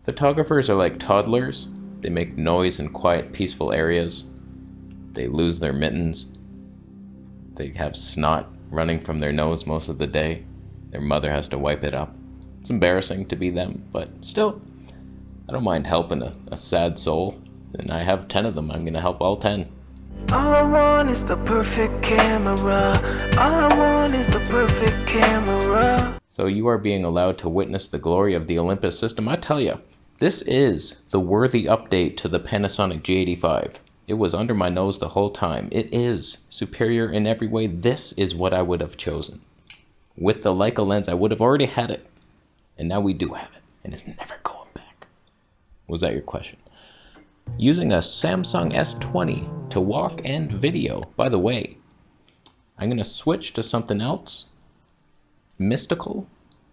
Photographers are like toddlers. They make noise in quiet, peaceful areas. They lose their mittens. They have snot running from their nose most of the day. Their mother has to wipe it up. It's embarrassing to be them, but still, I don't mind helping a sad soul. And I have 10 of them. I'm going to help all 10. All I want is the perfect camera. All I want is the perfect camera. So you are being allowed to witness the glory of the Olympus system. I tell you, this is the worthy update to the Panasonic G85. It was under my nose the whole time. It is superior in every way. This is what I would have chosen. With the Leica lens, I would have already had it. And now we do have it. And it's never going back. Was that your question? Using a Samsung S20 to walk and video. By the way, I'm going to switch to something else. Mystical.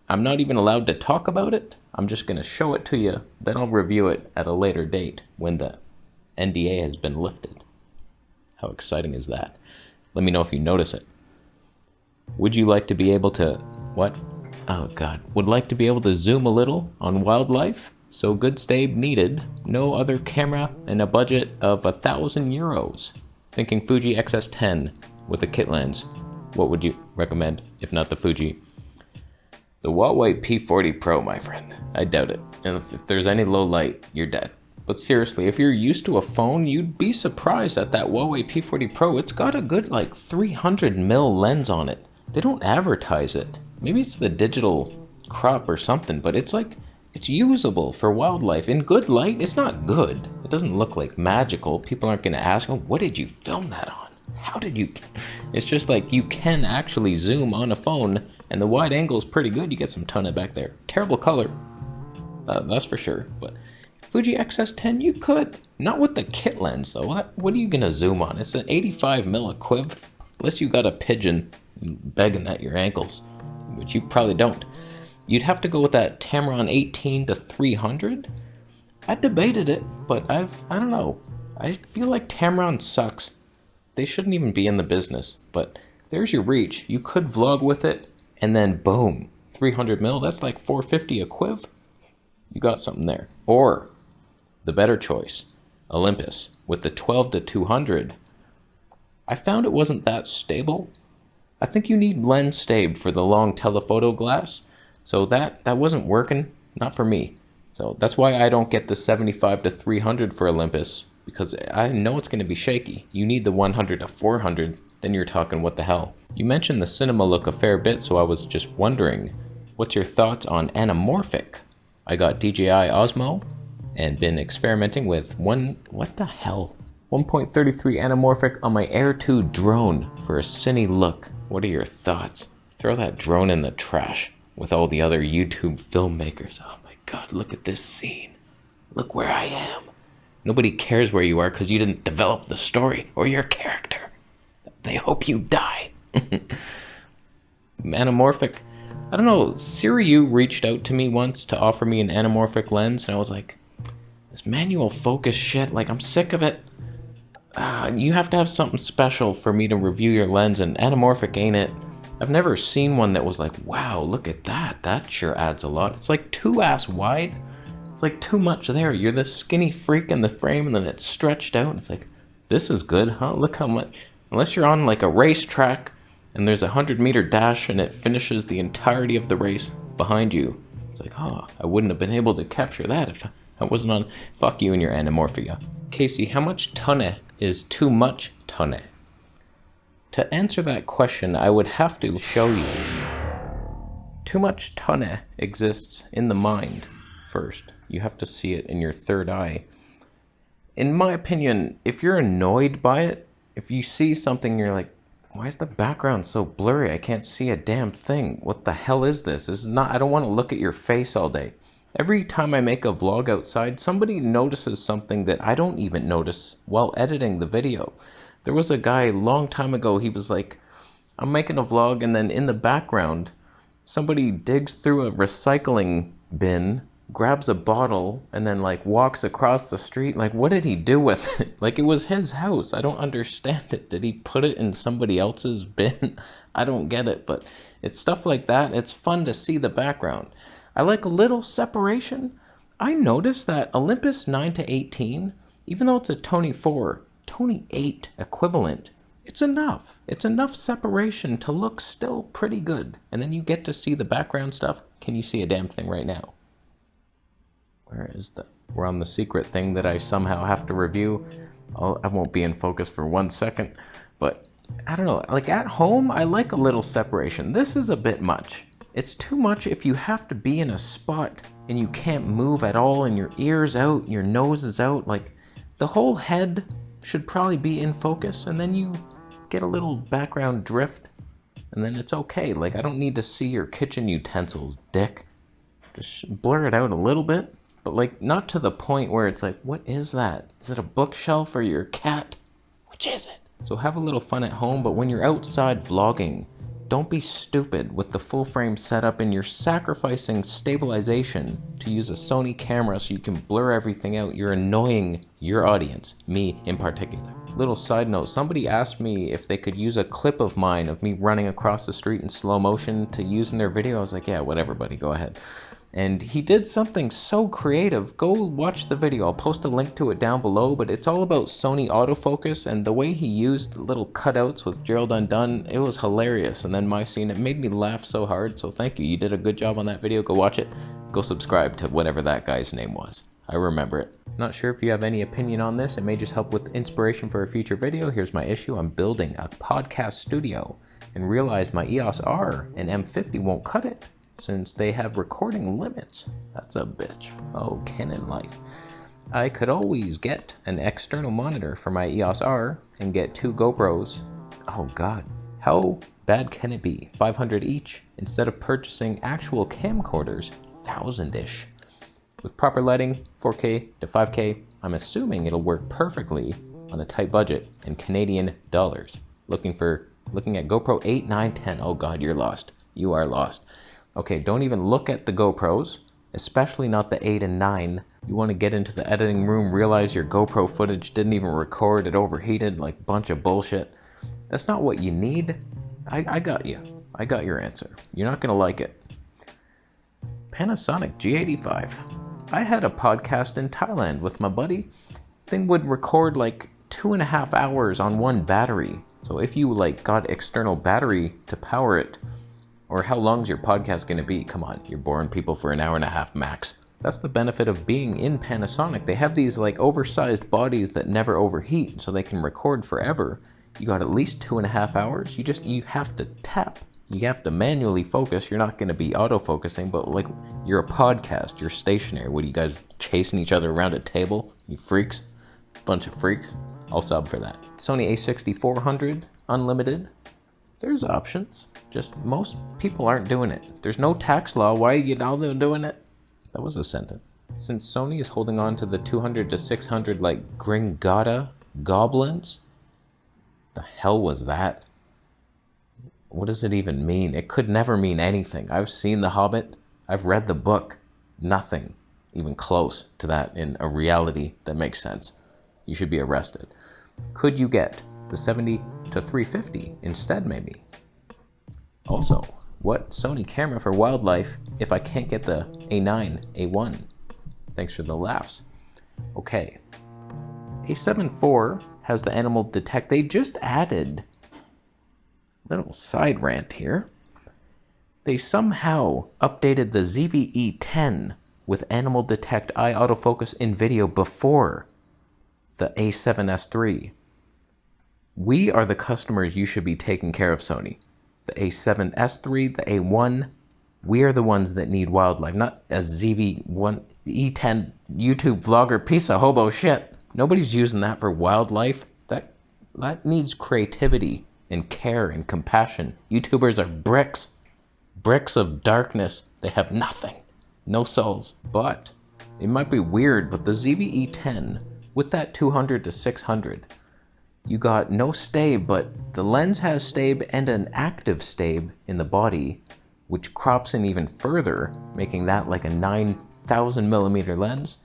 I'm not even allowed to talk about it. I'm just going to show it to you. Then I'll review it at a later date when the NDA has been lifted. How exciting is that? Let me know if you notice it. Would you like to be able to... What? Oh God. Would like to be able to zoom a little on wildlife? So good stab needed. No other camera and a budget of €1,000. Thinking Fuji XS10 with a kit lens. What would you recommend, if not the Fuji? The Huawei P40 Pro, my friend. I doubt it. And if there's any low light, you're dead. But seriously, if you're used to a phone, you'd be surprised at that Huawei P40 Pro. It's got a good 300mm lens on it. They don't advertise it. Maybe it's the digital crop or something, but it's usable for wildlife. In good light, it's not good. It doesn't look like magical. People aren't going to ask, oh, what did you film that on? How did you... It's just you can actually zoom on a phone, and the wide angle is pretty good. You get some tone back there. Terrible color, that's for sure. But Fuji XS10, you could. Not with the kit lens, though. What are you going to zoom on? It's an 85mm equiv, unless you got a pigeon begging at your ankles, which you probably don't. You'd have to go with that Tamron 18 to 300. I debated it, but I don't know. I feel like Tamron sucks. They shouldn't even be in the business, but there's your reach. You could vlog with it, and then boom, 300mm, that's like 450 a quiv. You got something there. Or, the better choice, Olympus, with the 12 to 200. I found it wasn't that stable. I think you need lens stab for the long telephoto glass, so that wasn't working, not for me. So that's why I don't get the 75 to 300 for Olympus, because I know it's going to be shaky. You need the 100 to 400, then you're talking what the hell. You mentioned the cinema look a fair bit, so I was just wondering, what's your thoughts on Anamorphic? I got DJI Osmo and been experimenting with 1.33 Anamorphic on my Air 2 drone for a cine look. What are your thoughts? Throw that drone in the trash with all the other YouTube filmmakers. Oh my God, look at this scene. Look where I am. Nobody cares where you are because you didn't develop the story or your character. They hope you die. Anamorphic. I don't know, Siriu reached out to me once to offer me an anamorphic lens, and I was like, this manual focus shit, I'm sick of it. You have to have something special for me to review your lens, and anamorphic ain't it. I've never seen one that was like, wow, look at that. That sure adds a lot. It's too ass wide. It's too much there. You're the skinny freak in the frame, and then it's stretched out. It's this is good, huh? Look how much. Unless you're on a racetrack, and there's a 100-meter dash, and it finishes the entirety of the race behind you. It's I wouldn't have been able to capture that if I wasn't on. Fuck you and your anamorphia. Casey, how much tonne is too much tonne? To answer that question, I would have to show you. Too much tonne exists in the mind first. You have to see it in your third eye. In my opinion, if you're annoyed by it, if you see something, you're like, why is the background so blurry? I can't see a damn thing. What the hell is this? This is not, I don't want to look at your face all day. Every time I make a vlog outside, somebody notices something that I don't even notice while editing the video. There was a guy a long time ago, he was like, I'm making a vlog, and then in the background, somebody digs through a recycling bin, grabs a bottle, and then walks across the street. What did he do with it? It was his house. I don't understand it. Did he put it in somebody else's bin? I don't get it, but it's stuff like that. It's fun to see the background. I like a little separation. I noticed that Olympus 9 to 18, even though it's a Tony 4, Tony 8 equivalent, it's enough. It's enough separation to look still pretty good. And then you get to see the background stuff. Can you see a damn thing right now? Where is the... We're on the secret thing that I somehow have to review. I won't be in focus for 1 second. But I don't know. Like at home, I like a little separation. This is a bit much. It's too much if you have to be in a spot and you can't move at all and your ear's out, your nose is out. Like the whole head should probably be in focus, and then you get a little background drift and then it's okay. Like I don't need to see your kitchen utensils, dick. Just blur it out a little bit, but like not to the point where it's like, what is that? Is it a bookshelf or your cat? Which is it? So have a little fun at home, but when you're outside vlogging, don't be stupid with the full frame setup and you're sacrificing stabilization to use a Sony camera so you can blur everything out. You're annoying your audience, me in particular. Little side note, somebody asked me if they could use a clip of mine of me running across the street in slow motion to use in their video. I was like, yeah, whatever, buddy, go ahead. And he did something so creative. Go watch the video. I'll post a link to it down below, but it's all about Sony autofocus, and the way he used little cutouts with Gerald Undone, it was hilarious. And then my scene, it made me laugh so hard, so thank you. You did a good job on that video. Go watch it. Go subscribe to whatever that guy's name was. I remember it. Not sure if you have any opinion on this. It may just help with inspiration for a future video. Here's my issue. I'm building a podcast studio and realized my EOS R and M50 won't cut it, since they have recording limits. That's a bitch. Oh, Canon life. I could always get an external monitor for my EOS R and get 2 GoPros. Oh God, how bad can it be? 500 each, instead of purchasing actual camcorders, 1,000-ish. With proper lighting, 4K to 5K, I'm assuming it'll work perfectly on a tight budget in Canadian dollars. Looking at GoPro 8, 9, 10. Oh God, you're lost. You are lost. Okay, don't even look at the GoPros, especially not the 8 and 9. You want to get into the editing room, realize your GoPro footage didn't even record, it overheated, like bunch of bullshit. That's not what you need. I got you. I got your answer. You're not going to like it. Panasonic G85. I had a podcast in Thailand with my buddy. Thing would record like 2.5 hours on one battery. So if you like got external battery to power it, or how long's your podcast gonna be? Come on, you're boring people for an hour and a half max. That's the benefit of being in Panasonic. They have these like oversized bodies that never overheat, so they can record forever. You got at least 2.5 hours. You have to tap. You have to manually focus. You're not gonna be autofocusing, but like you're a podcast, you're stationary. What are you guys chasing each other around a table? You freaks, bunch of freaks. I'll sub for that. Sony a6400 unlimited. There's options, just most people aren't doing it. There's no tax law, why are you all doing it? That was a sentence. Since Sony is holding on to the 200 to 600 like Gringotto goblins, the hell was that? What does it even mean? It could never mean anything. I've seen The Hobbit, I've read the book, nothing even close to that in a reality that makes sense. You should be arrested. Could you get the 70 to 350 instead maybe? Also, what Sony camera for wildlife if I can't get the A9, A1? Thanks for the laughs. Okay, A7 IV has the animal detect. They just added, little side rant here, they somehow updated the ZVE10 with animal detect eye autofocus in video before the A7S III. We are the customers you should be taking care of, Sony. The A7S III, the A1, we are the ones that need wildlife, not a ZV1 E10 YouTube vlogger piece of hobo shit. Nobody's using that for wildlife. That needs creativity and care and compassion. YouTubers are bricks of darkness. They have nothing, no souls. But it might be weird, but the ZVE10 with that 200 to 600, you got no stabe, but the lens has stabe and an active stabe in the body, which crops in even further, making that like a 9,000 millimeter lens.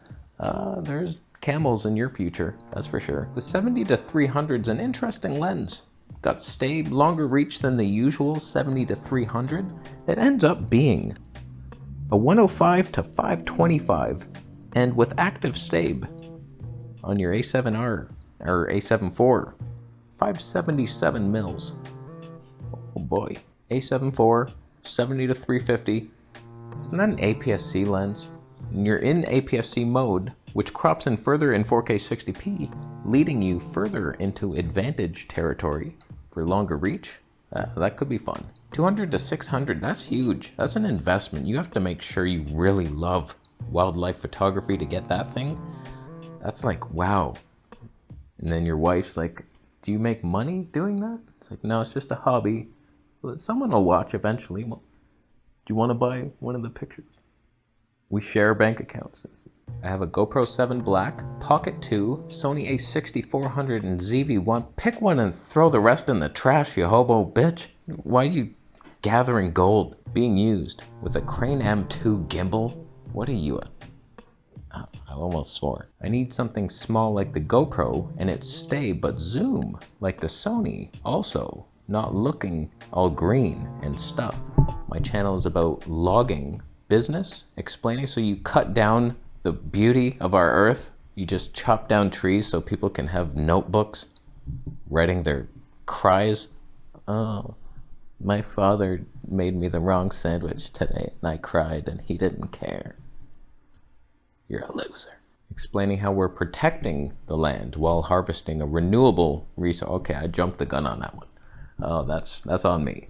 There's camels in your future, that's for sure. The 70 to 300 is an interesting lens. Got stabe, longer reach than the usual 70 to 300. It ends up being a 105 to 525 And with active stabe on your A7R or A7 IV, 577 mils. Oh boy. A7 IV, 70 to 350. Isn't that an APS-C lens? And you're in APS-C mode, which crops in further in 4K 60p, leading you further into advantage territory for longer reach. That could be fun. 200 to 600, that's huge. That's an investment. You have to make sure you really love wildlife photography to get that thing. That's like, wow. And then your wife's like, do you make money doing that? It's like, no, it's just a hobby. Well, someone will watch eventually. Well, do you want to buy one of the pictures? We share bank accounts. I have a GoPro 7 Black, Pocket 2, Sony a6400, and ZV-1. Pick one and throw the rest in the trash, you hobo bitch. Why are you gathering gold being used with a Crane M2 gimbal? What are you at? Oh, I almost swore. I need something small like the GoPro and its stay but zoom like the Sony, also not looking all green and stuff. My channel is about logging business, explaining so you cut down the beauty of our earth. You just chop down trees so people can have notebooks writing their cries. Oh, my father made me the wrong sandwich today and I cried and he didn't care. You're a loser. Explaining how we're protecting the land while harvesting a renewable resource. Okay, I jumped the gun on that one. Oh, that's on me.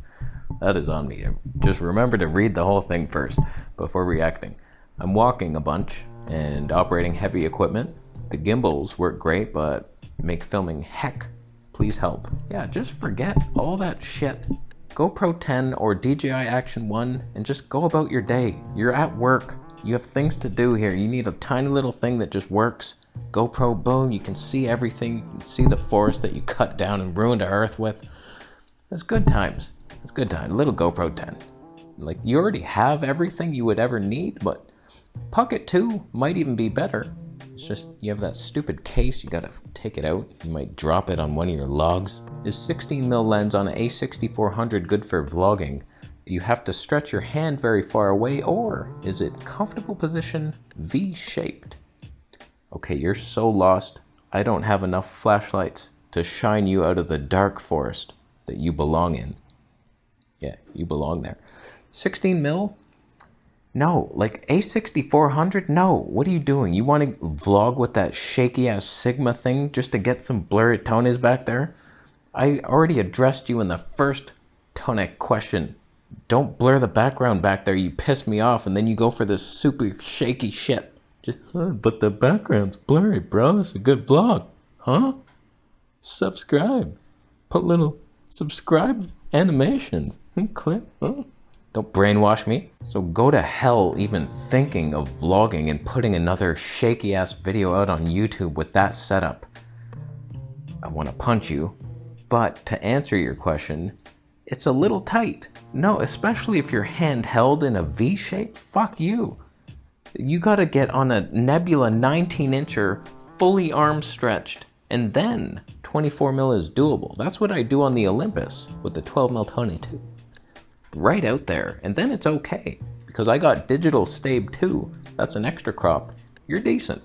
That is on me. Just remember to read the whole thing first before reacting. I'm walking a bunch and operating heavy equipment. The gimbals work great, but make filming heck. Please help. Yeah, just forget all that shit. GoPro 10 or DJI Action 1 and just go about your day. You're at work. You have things to do here. You need a tiny little thing that just works. GoPro, boom, you can see everything. You can see the forest that you cut down and ruined the earth with. That's good times. It's good time. Little GoPro 10. Like, you already have everything you would ever need, but Pocket 2 might even be better. It's just, you have that stupid case, you gotta take it out. You might drop it on one of your logs. Is 16mm lens on an A6400 good for vlogging? Do you have to stretch your hand very far away, or is it comfortable position V-shaped? Okay, you're so lost. I don't have enough flashlights to shine you out of the dark forest that you belong in. Yeah, you belong there. 16mm? No, like A6400? No, what are you doing? You want to vlog with that shaky ass Sigma thing just to get some blurry tonies back there? I already addressed you in the first tonic question. Don't blur the background back there, you piss me off, and then you go for this super shaky shit. Just, but the background's blurry, bro. It's a good vlog. Huh? Subscribe. Put little subscribe animations. Click. Huh? Don't brainwash me. So go to hell even thinking of vlogging and putting another shaky ass video out on YouTube with that setup. I want to punch you. But to answer your question, it's a little tight. No, especially if you're handheld in a V shape, fuck you. You gotta get on a Nebula 19-incher, fully arm stretched, and then 24mm is doable. That's what I do on the Olympus with the 12mm Tony 2. Right out there, and then it's okay, because I got digital stabe too. That's an extra crop. You're decent.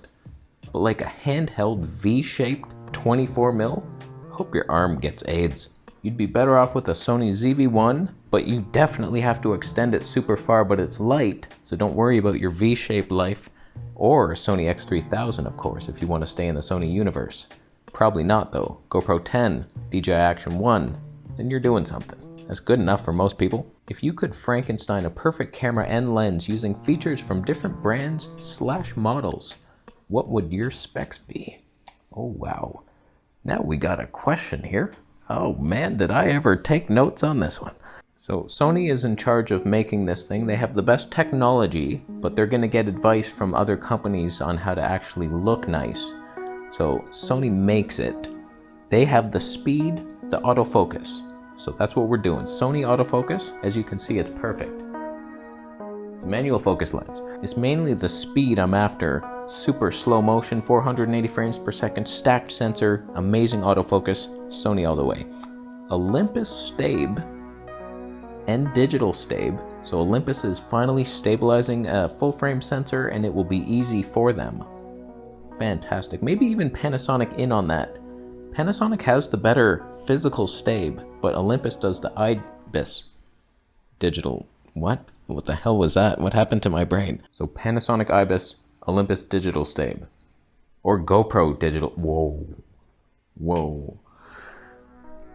But like a handheld V-shaped 24mm, hope your arm gets AIDS. You'd be better off with a Sony ZV-1, but you definitely have to extend it super far, but it's light, so don't worry about your V-shaped life. Or Sony X3000, of course, if you want to stay in the Sony universe. Probably not though. GoPro 10, DJI Action 1, then you're doing something. That's good enough for most people. If you could Frankenstein a perfect camera and lens using features from different brands/models, what would your specs be? Oh wow. Now we got a question here. Oh man, did I ever take notes on this one? So Sony is in charge of making this thing. They have the best technology, but they're gonna get advice from other companies on how to actually look nice. So Sony makes it. They have the speed, the autofocus. So that's what we're doing. Sony autofocus, as you can see, it's perfect. It's a manual focus lens. It's mainly the speed I'm after. Super slow motion, 480 frames per second, stacked sensor, amazing autofocus, Sony all the way. Olympus stabe and digital stabe So Olympus is finally stabilizing a full frame sensor, and it will be easy for them. Fantastic. Maybe even Panasonic in on that. Panasonic has the better physical stabe, but Olympus does the IBIS digital. What? What the hell was that? What happened to my brain? So Panasonic IBIS, Olympus digital stabe. Or GoPro digital. Whoa. Whoa.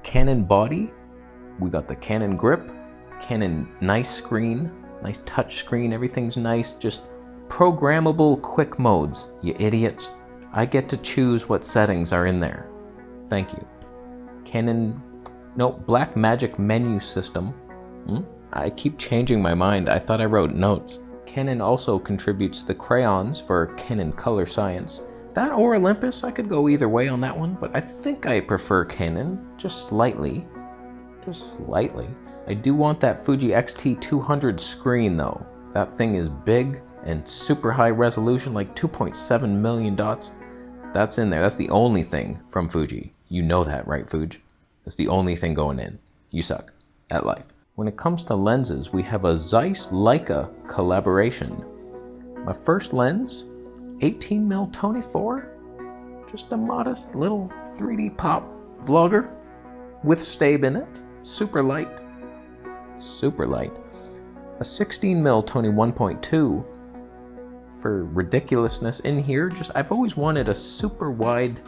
Canon body. We got the Canon grip. Canon nice screen. Nice touch screen. Everything's nice. Just programmable quick modes. You idiots. I get to choose what settings are in there. Thank you. Canon. No, Black Magic menu system. I keep changing my mind. I thought I wrote notes. Canon also contributes the crayons for Canon Color Science. That or Olympus, I could go either way on that one, but I think I prefer Canon, just slightly. Just slightly. I do want that Fuji X-T200 screen though. That thing is big and super high resolution, like 2.7 million dots. That's in there. That's the only thing from Fuji. You know that, right, Fuji? That's the only thing going in. You suck at life. When it comes to lenses, we have a Zeiss Leica collaboration. My first lens, 18mm Tony 4, just a modest little 3D pop vlogger with stabe in it, super light. A 16mm Tony 1.2 for ridiculousness in here. I've always wanted a super wide,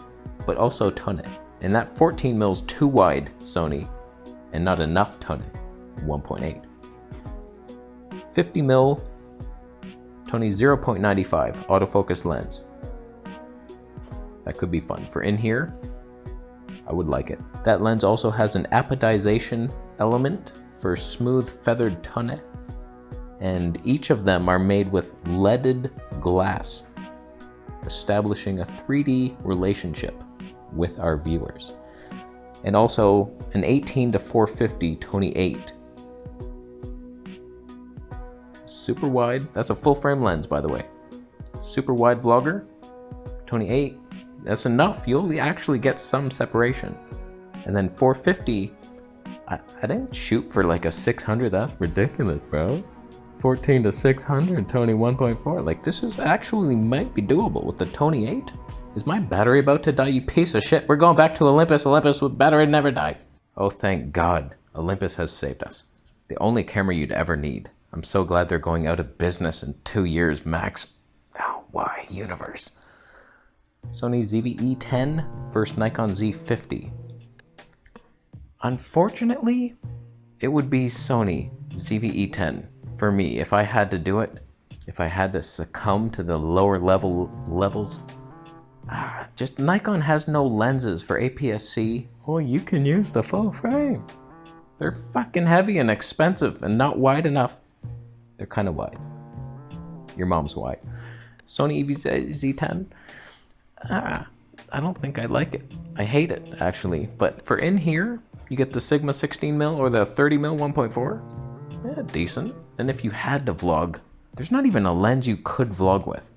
but also Tone, and that 14mm's too wide Sony, and not enough Tone 1.8. 50mm Tony 0.95 autofocus lens. That could be fun. For in here, I would like it. That lens also has an apodization element for smooth feathered Tone, and each of them are made with leaded glass, establishing a 3D relationship with our viewers. And also an 18-450 Tony 8. Super wide, that's a full frame lens by the way. Super wide vlogger, Tony 8, that's enough. You only actually get some separation. And then 450, I didn't shoot for like a 600, that's ridiculous, bro. 14-600 Tony 1.4, like this is actually might be doable with the Tony 8. Is my battery about to die, you piece of shit? We're going back to Olympus. Olympus with battery never died. Oh, thank God. Olympus has saved us. The only camera you'd ever need. I'm so glad they're going out of business in 2 years max. Oh, why, universe? Sony ZV-E10 versus Nikon Z50. Unfortunately, it would be Sony ZV-E10 for me if I had to do it. If I had to succumb to the lower levels. Just Nikon has no lenses for APS-C. Oh, you can use the full frame. They're fucking heavy and expensive and not wide enough. They're kind of wide. Your mom's wide. Sony Z10. I don't think I like it. I hate it, actually. But for in here, you get the Sigma 16mm or the 30mm 1.4. Yeah, decent. And if you had to vlog, there's not even a lens you could vlog with.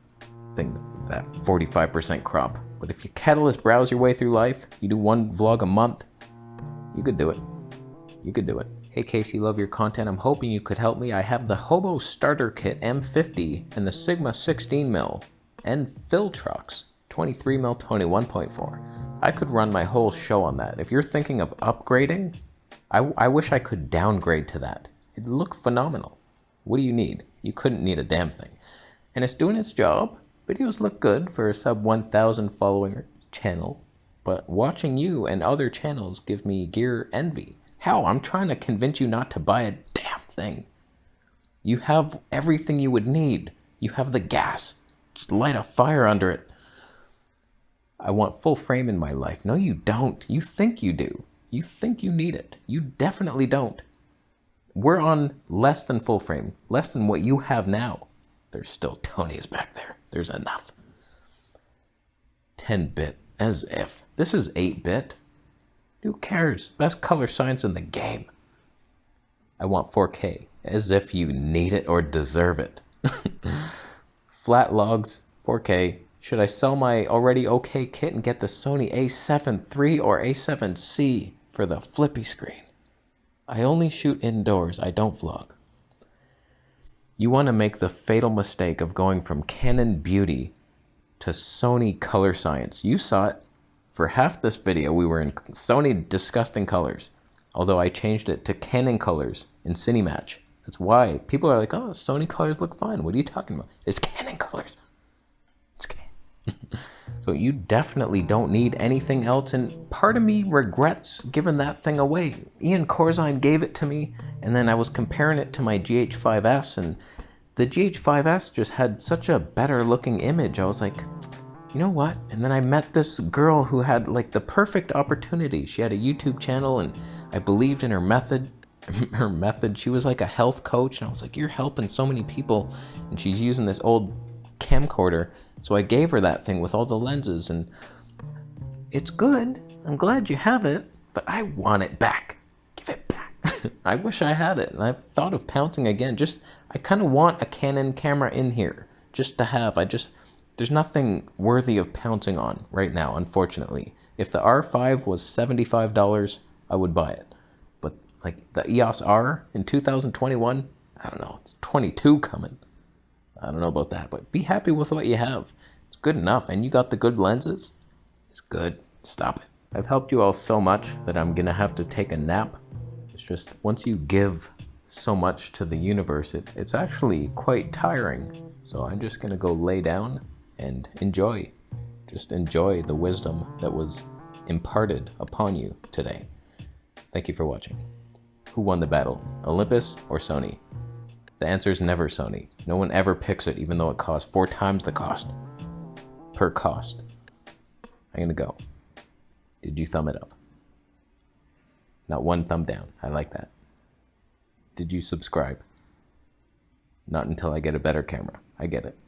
Things that 45% crop. But if you catalyst browse your way through life, you do one vlog a month, you could do it. You could do it. Hey Casey, love your content. I'm hoping you could help me. I have the Hobo Starter Kit M50 and the Sigma 16mm and Filtrox 23mm Tony 1.4. I could run my whole show on that. If you're thinking of upgrading, I wish I could downgrade to that. It'd look phenomenal. What do you need? You couldn't need a damn thing. And it's doing its job. Videos look good for a sub 1,000 following channel, but watching you and other channels give me gear envy. Hell, I'm trying to convince you not to buy a damn thing. You have everything you would need. You have the gas. Just light a fire under it. I want full frame in my life. No, you don't. You think you do. You think you need it. You definitely don't. We're on less than full frame, less than what you have now. There's still Tonys back there. There's enough. 10-bit, as if. This is 8-bit. Who cares? Best color science in the game. I want 4K, as if you need it or deserve it. Flat logs, 4K. Should I sell my already okay kit and get the Sony A7 III or A7C for the flippy screen? I only shoot indoors, I don't vlog. You want to make the fatal mistake of going from Canon Beauty to Sony Color Science. You saw it. For half this video, we were in Sony Disgusting Colors, although I changed it to Canon Colors in Cinematch. That's why people are like, oh, Sony Colors look fine. What are you talking about? It's Canon Colors. It's Canon. So you definitely don't need anything else, and part of me regrets giving that thing away. Ian Corzine gave it to me, and then I was comparing it to my GH5S, and the GH5S just had such a better looking image. I was like, you know what? And then I met this girl who had like the perfect opportunity. She had a YouTube channel, and I believed in her method. She was like a health coach, and I was like, you're helping so many people, and she's using this old camcorder. So I gave her that thing with all the lenses, and it's good. I'm glad you have it, but I want it back. Give it back. I wish I had it, and I've thought of pouncing again. I kind of want a Canon camera in here just to have. There's nothing worthy of pouncing on right now, unfortunately. If the R5 was $75, I would buy it. But like the EOS R in 2021, I don't know, it's 22 coming. I don't know about that, but be happy with what you have. It's good enough, and you got the good lenses. It's good. Stop it. I've helped you all so much that I'm gonna have to take a nap. It's just, once you give so much to the universe, it's actually quite tiring. So I'm just gonna go lay down and enjoy. Just enjoy the wisdom that was imparted upon you today. Thank you for watching. Who won the battle, Olympus or Sony? The answer is never Sony. No one ever picks it, even though it costs 4 times the cost. Per cost. I'm gonna go. Did you thumb it up? Not one thumb down. I like that. Did you subscribe? Not until I get a better camera. I get it.